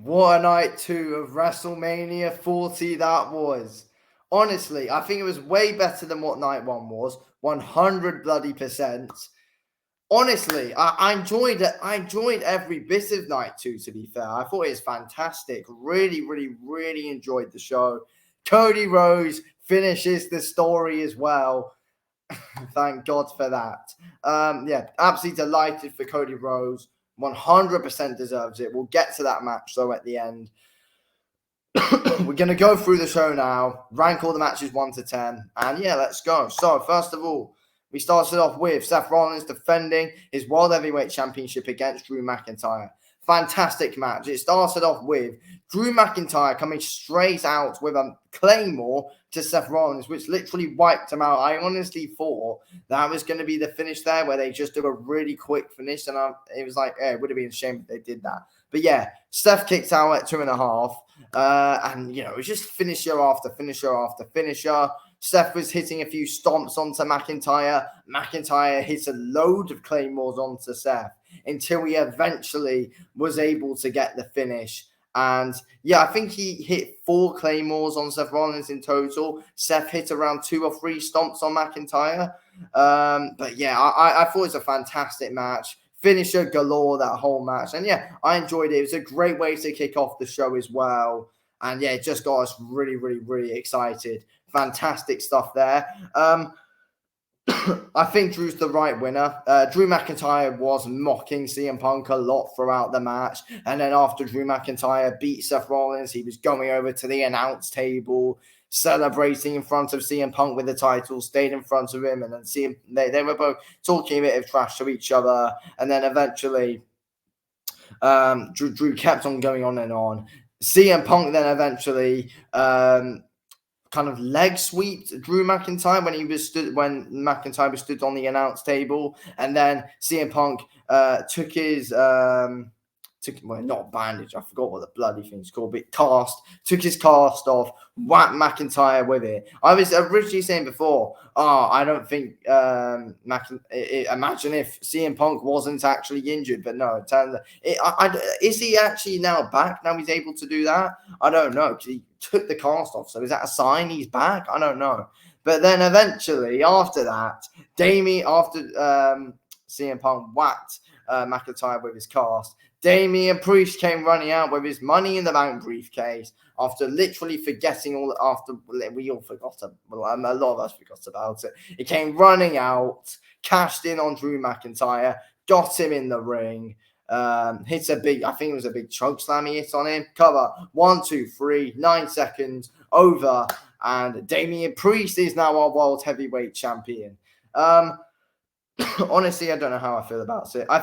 What a night 2 of WrestleMania 40 that was. Honestly, I think it was way better than what night 1 was. 100 bloody percent. Honestly, I enjoyed it. I enjoyed every bit of night 2, to be fair. I thought it was fantastic. Really, really, really enjoyed the show. Cody Rhodes finishes the story as well. Thank God for that. Yeah, absolutely delighted for Cody Rhodes. 100% deserves it. We'll get to that match though at the end. We're going to go through the show now, rank all the matches 1 to 10, and yeah, let's go. So, first of all, we started off with Seth Rollins defending his World Heavyweight Championship against Drew McIntyre. Fantastic match. It started off with Drew McIntyre coming straight out with a Claymore to Seth Rollins, which literally wiped him out. I honestly thought that was going to be the finish there, where they just do a really quick finish, and it was like, it would have been a shame if they did that. But yeah, Steph kicked out at 2.5. And, you know, it was just finisher after finisher after finisher. Steph was hitting a few stomps onto McIntyre. McIntyre hit a load of claymores onto Seth until he eventually was able to get the finish. And yeah, I think he hit 4 claymores on Seth Rollins in total. Seth hit around 2 or 3 stomps on McIntyre. But yeah, I thought it was a fantastic match. Finisher galore that whole match. And yeah, I enjoyed it. It was a great way to kick off the show as well. And yeah, it just got us really, really, really excited. Fantastic stuff there. I think Drew's the right winner. Drew McIntyre was mocking CM Punk a lot throughout the match. And then after Drew McIntyre beat Seth Rollins, he was going over to the announce table, celebrating in front of CM Punk with the title, stayed in front of him, and then they were both talking a bit of trash to each other. And then eventually, Drew kept on going on and on. CM Punk then eventually kind of leg sweeped Drew McIntyre when McIntyre was stood on the announce table, and then CM Punk took his not bandage, I forgot what the bloody thing's called, but took his cast off, whacked McIntyre with it. I was originally saying before, I don't think imagine if CM Punk wasn't actually injured, but no, it turns out, is he actually now back? Now he's able to do that? I don't know, because he took the cast off, so is that a sign he's back? I don't know. But then eventually, after that, CM Punk whacked McIntyre with his cast, Damian Priest came running out with his Money in the Bank briefcase after literally forgetting we all forgot, a lot of us forgot about it. He came running out, cashed in on Drew McIntyre, got him in the ring, hit I think it was a big choke slam he hit on him. Cover, 1, 2, 3, 9 seconds, over, and Damian Priest is now our World Heavyweight Champion. Honestly, I don't know how I feel about it. I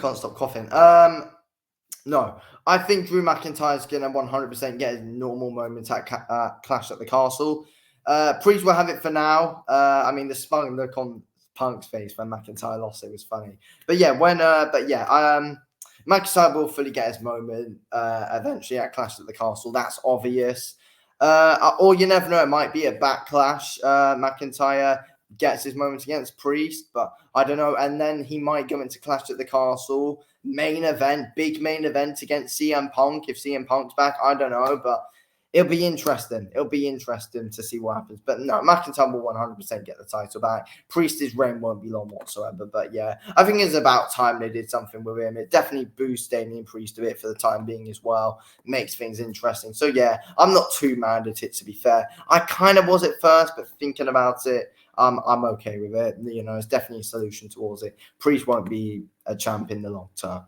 can't stop coughing. No, I think Drew McIntyre's going to 100% get his normal moments at Clash at the Castle. Priest will have it for now. I mean, the smug look on Punk's face when McIntyre lost, it was funny. But yeah, McIntyre will fully get his moment eventually at Clash at the Castle. That's obvious. Or you never know, it might be a backlash. McIntyre gets his moments against Priest, but I don't know. And then he might go into Clash at the Castle, big main event against CM Punk. If CM Punk's back, I don't know, but it'll be interesting. It'll be interesting to see what happens. But no, McIntyre will 100% get the title back. Priest's reign won't be long whatsoever. But yeah, I think it's about time they did something with him. It definitely boosts Damian Priest a bit for the time being as well. Makes things interesting. So yeah, I'm not too mad at it, to be fair. I kind of was at first, but thinking about it, I'm okay with it. You know, it's definitely a solution towards it. Priest won't be a champ in the long term.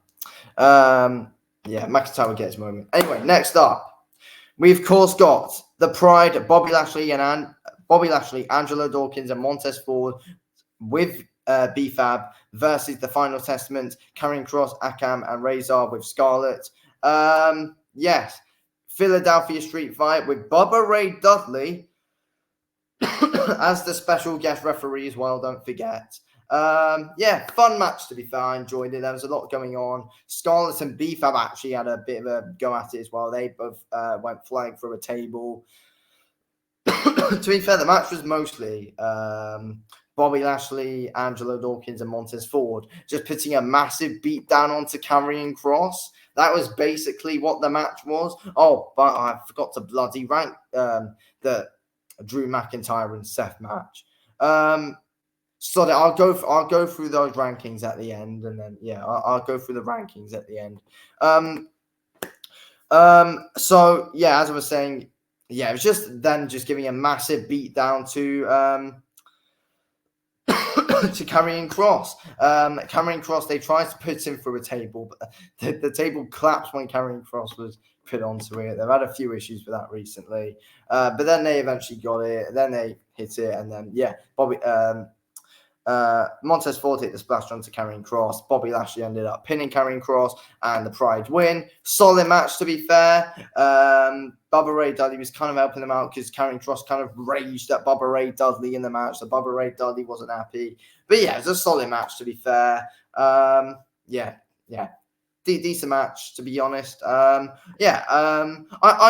Yeah, McIntyre will get his moment. Anyway, next up, we of course got the Pride, Bobby Lashley, Angelo Dawkins, and Montez Ford with BFAB versus the Final Testament, Karrion Kross, Akam, and Razor with Scarlett. Yes, Philadelphia Street Fight with Bubba Ray Dudley as the special guest referee as well, don't forget. Yeah, fun match, to be fair. I enjoyed it. There was a lot going on. Scarlett and BFAB actually had a bit of a go at it as well. They both went flying through a table. To be fair, the match was mostly Bobby Lashley, Angelo Dawkins, and Montez Ford just putting a massive beat down onto Karrion Kross. That was basically what the match was. Oh, but I forgot to bloody rank the Drew McIntyre and Seth match. So I'll go through those rankings at the end, and then I'll go through the rankings at the end. So yeah, as I was saying, it was just giving a massive beat down to to Karrion Kross. Karrion Kross, they tried to put him through a table, but the table collapsed when Karrion Kross was put onto it. They've had a few issues with that recently, but then they eventually got it. Then they hit it, and then Montez Ford hit the splash onto Karrion Kross. Bobby Lashley ended up pinning Karrion Kross, and the Pride win. Solid match, to be fair. Bubba Ray Dudley was kind of helping them out because Karrion Kross kind of raged at Bubba Ray Dudley in the match, so Bubba Ray Dudley wasn't happy. But yeah, it was a solid match, to be fair. Decent match, to be honest. I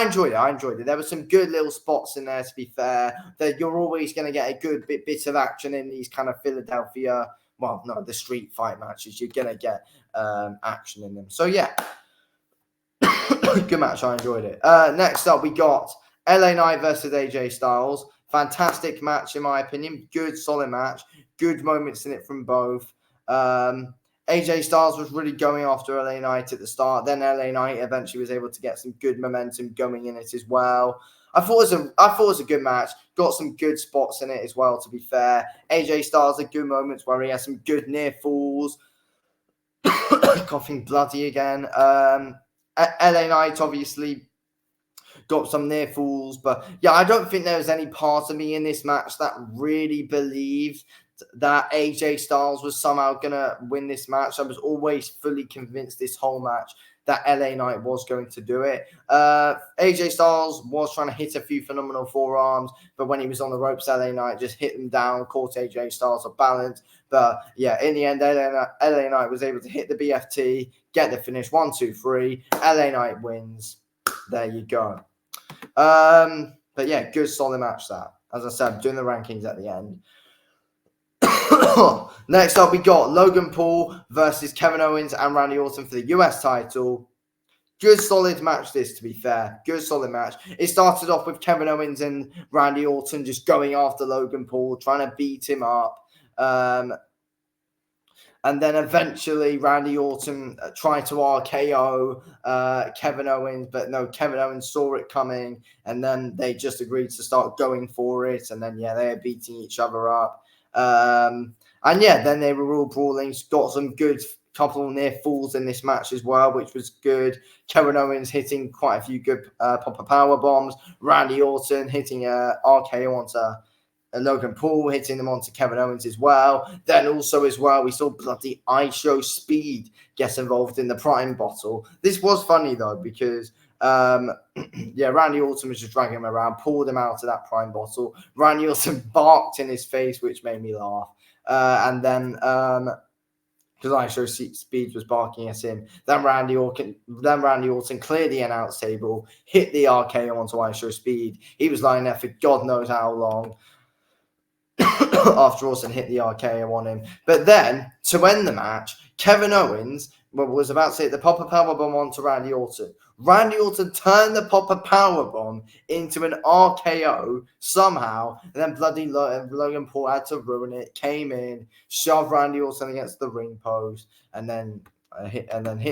enjoyed it. I enjoyed it. There were some good little spots in there, to be fair. That you're always going to get a good bit of action in these kind of Philadelphia, the street fight matches. You're going to get action in them. So, yeah. Good match. I enjoyed it. Next up, we got LA Knight versus AJ Styles. Fantastic match, in my opinion. Good, solid match. Good moments in it from both. AJ Styles was really going after LA Knight at the start. Then LA Knight eventually was able to get some good momentum going in it as well. I thought it was a good match. Got some good spots in it as well, to be fair. AJ Styles had good moments where he had some good near falls. Coughing bloody again. LA Knight obviously got some near falls, but I don't think there was any part of me in this match that really believed that AJ Styles was somehow going to win this match. I was always fully convinced this whole match that LA Knight was going to do it. AJ Styles was trying to hit a few phenomenal forearms, but when he was on the ropes, LA Knight just hit them down, caught AJ Styles off balance. But in the end, LA Knight was able to hit the BFT, get the finish, 1, 2, 3. LA Knight wins. There you go. But good solid match that. As I said, doing the rankings at the end. Next up, we got Logan Paul versus Kevin Owens and Randy Orton for the US title. Good solid match this, to be fair. Good solid match. It started off with Kevin Owens and Randy Orton just going after Logan Paul, trying to beat him up. And then eventually Randy Orton tried to RKO Kevin Owens, but no, Kevin Owens saw it coming, and then they just agreed to start going for it. And then, they were beating each other up. Then they were all brawling. Got some good couple near falls in this match as well, which was good. Kevin Owens hitting quite a few good popper power bombs. Randy Orton hitting a RKO onto Logan Paul, hitting them onto Kevin Owens as well. Then also as well, we saw bloody ISO Speed get involved in the Prime bottle. This was funny though, because Randy Orton was just dragging him around, pulled him out of that Prime bottle. Randy Orton barked in his face, which made me laugh. And then because ISO Speed was barking at him, then Randy Orton cleared the announce table, hit the RKO onto ISO Speed. He was lying there for God knows how long after Orton hit the RKO on him. But then, to end the match, Kevin Owens was about to hit the popper powerbomb onto Randy Orton. Randy Orton turned the popper powerbomb into an RKO somehow, and then bloody Logan Paul had to ruin it, came in, shoved Randy Orton against the ring post, and then hit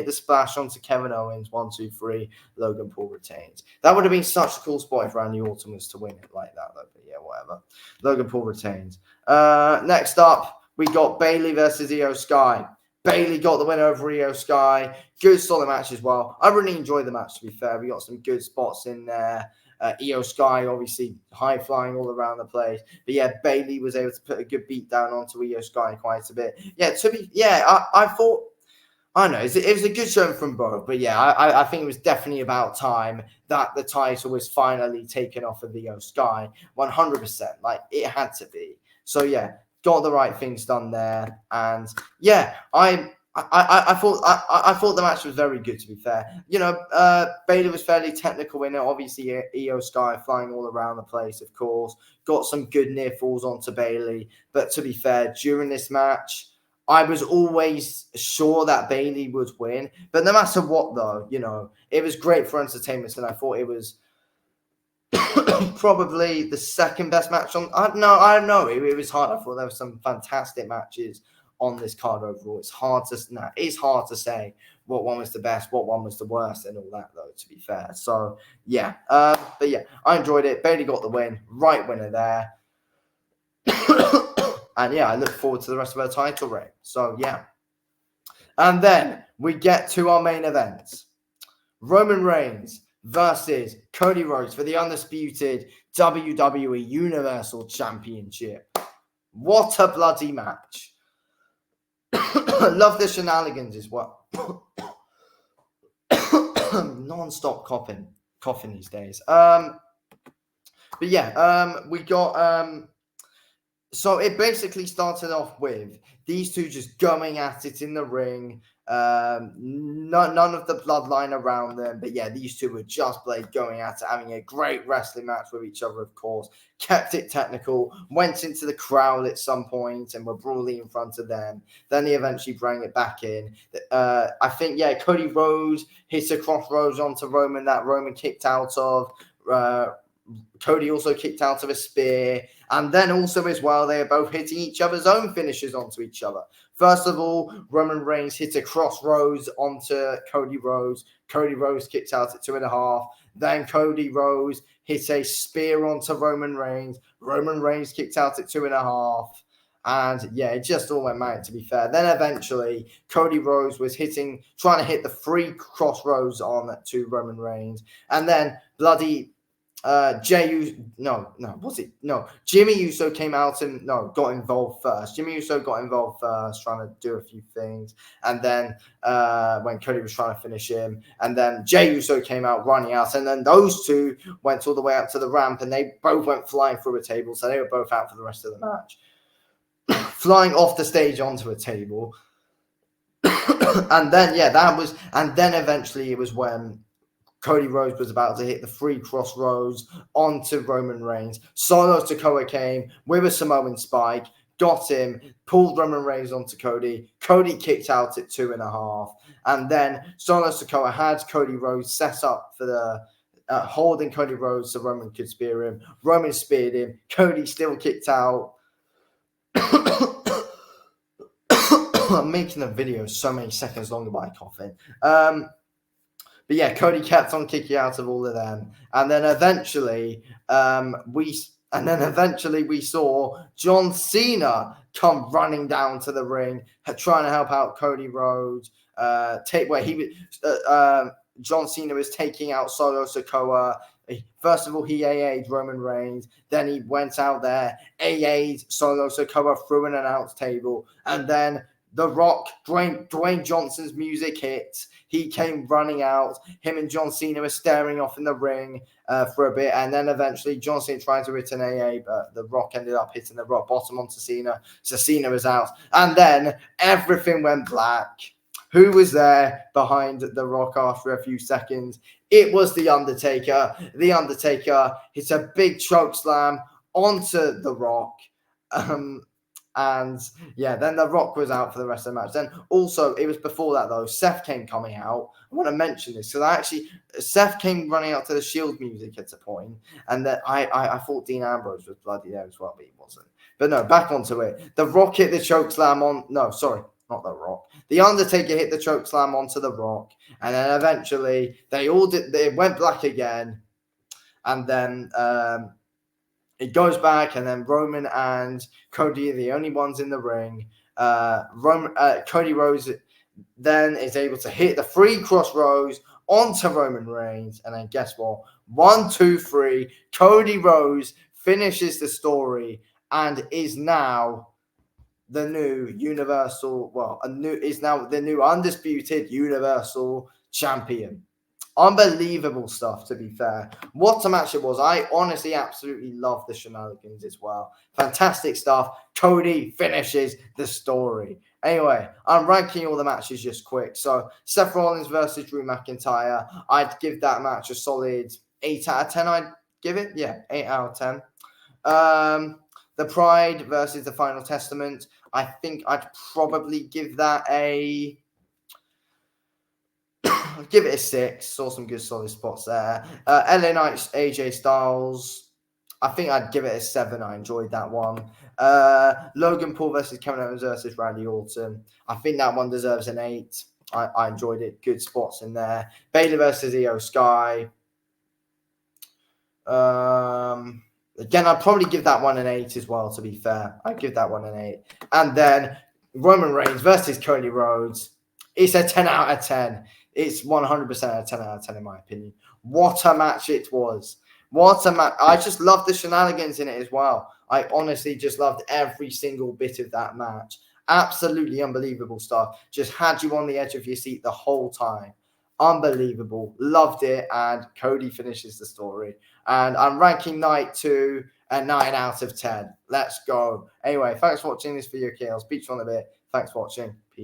the splash onto Kevin Owens. 1, 2, 3. Logan Paul retains. That would have been such a cool spot if Randy Orton was to win it like that, though. But whatever. Logan Paul retains. Next up, we got Bayley versus Io Sky. Bayley got the win over Io Sky. Good solid match as well. I really enjoyed the match, to be fair. We got some good spots in there. Io Sky obviously high flying all around the place. But Bayley was able to put a good beat down onto Io Sky quite a bit. I thought, I don't know, it was a good showing from both. But I think it was definitely about time that the title was finally taken off of Io Sky. 100%. Like, it had to be. So got the right things done there. And I thought the match was very good, to be fair. You know, Bayley was fairly technical in it. Obviously, Io Sky flying all around the place, of course. Got some good near falls onto Bayley. But to be fair, during this match, I was always sure that Bayley would win. But no matter what, though, you know, it was great for entertainment, and I thought it was probably the second best match on. I don't know. It was hard. I thought there were some fantastic matches on this card overall. It's hard to say what one was the best, what one was the worst, and all that, though, to be fair. So yeah, but yeah, I enjoyed it. Bayley got the win, right winner there. And yeah, I look forward to the rest of her title reign. So yeah, and then we get to our main event: Roman Reigns versus Cody Rhodes for the undisputed WWE Universal Championship. What a bloody match. Love the shenanigans as well. Non-stop coughing these days. But yeah, we got so it basically started off with these two just going at it in the ring. None of the bloodline around them, but yeah, these two were just going at it, having a great wrestling match with each other, of course. Kept it technical, went into the crowd at some point and were brawling in front of them. Then they eventually bring it back in. I think, yeah, Cody Rhodes hit a crossroads onto Roman that Roman kicked out of. Cody also kicked out of a spear. And then also as well, they are both hitting each other's own finishes onto each other. First of all, Roman Reigns hit a crossroads onto Cody Rhodes. Cody Rhodes kicked out at 2.5. Then Cody Rhodes hit a spear onto Roman Reigns. Roman Reigns kicked out at 2.5. And yeah, it just all went mad, to be fair. Then eventually, Cody Rhodes was trying to hit the 3 crossroads on to Roman Reigns. And then bloody Jimmy Uso came out and got involved first. Jimmy Uso got involved first, trying to do a few things, and then when Cody was trying to finish him, and then Jey Uso came out running out, and then those two went all the way up to the ramp, and they both went flying through a table, so they were both out for the rest of the match, flying off the stage onto a table, and then eventually it was when Cody Rhodes was about to hit the 3 crossroads onto Roman Reigns. Solo Sikoa came with a Samoan spike, got him, pulled Roman Reigns onto Cody. Cody kicked out at 2.5. And then Solo Sikoa had Cody Rhodes set up for the holding Cody Rhodes so Roman could spear him. Roman speared him. Cody still kicked out. I'm making the video so many seconds longer by coughing. But yeah, Cody kept on kicking out of all of them, and then eventually we saw John Cena come running down to the ring, trying to help out Cody Rhodes. John Cena was taking out Solo Sikoa. First of all, he AA'd Roman Reigns. Then he went out there, AA'd Solo Sikoa through an announce table, and then The Rock, Dwayne Johnson's music hit. He came running out. Him and John Cena were staring off in the ring for a bit. And then eventually John Cena tried to hit an AA, but The Rock ended up hitting the rock bottom onto Cena. So Cena was out. And then everything went black. Who was there behind The Rock after a few seconds? It was The Undertaker. The Undertaker hit a big choke slam onto The Rock. And yeah, then The Rock was out for the rest of the match. Then also, it was before that though, Seth came coming out. I want to mention this because Seth came running out to the Shield music at a point, and then I thought Dean Ambrose was bloody there as well, but he wasn't. But no, back onto it. The Rock hit the choke slam on. No, sorry, not The Rock. The Undertaker hit the choke slam onto The Rock, and then eventually they went black again, and then it goes back, and then Roman and Cody are the only ones in the ring. Cody Rhodes then is able to hit the 3 crossroads onto Roman Reigns. And then guess what? 1, 2, 3. Cody Rhodes finishes the story and is now the new the new undisputed Universal Champion. Unbelievable stuff, to be fair. What a match it was. I honestly absolutely love the shenanigans as well. Fantastic stuff. Cody finishes the story. Anyway, I'm ranking all the matches just quick. So, Seth Rollins versus Drew McIntyre. I'd give that match a solid 8 out of 10. I'd give it. Yeah, 8 out of 10. The Pride versus the Final Testament. I think I'd probably give that a... I'll give it a 6. Saw some good solid spots there. LA Knights, AJ Styles. I think I'd give it a 7. I enjoyed that one. Logan Paul versus Kevin Owens versus Randy Orton. I think that one deserves an 8. I enjoyed it. Good spots in there. Bayley versus Io Sky. Again, I'd probably give that one an 8 as well, to be fair. I'd give that one an 8. And then Roman Reigns versus Cody Rhodes. It's a 10 out of 10. It's 100% a 10 out of 10 in my opinion. What a match it was. What a match. I just loved the shenanigans in it as well. I honestly just loved every single bit of that match. Absolutely unbelievable stuff. Just had you on the edge of your seat the whole time. Unbelievable. Loved it. And Cody finishes the story. And I'm ranking night 2 a 9 out of 10. Let's go. Anyway, thanks for watching this video, I'll speak to you in a bit. Thanks for watching. Peace.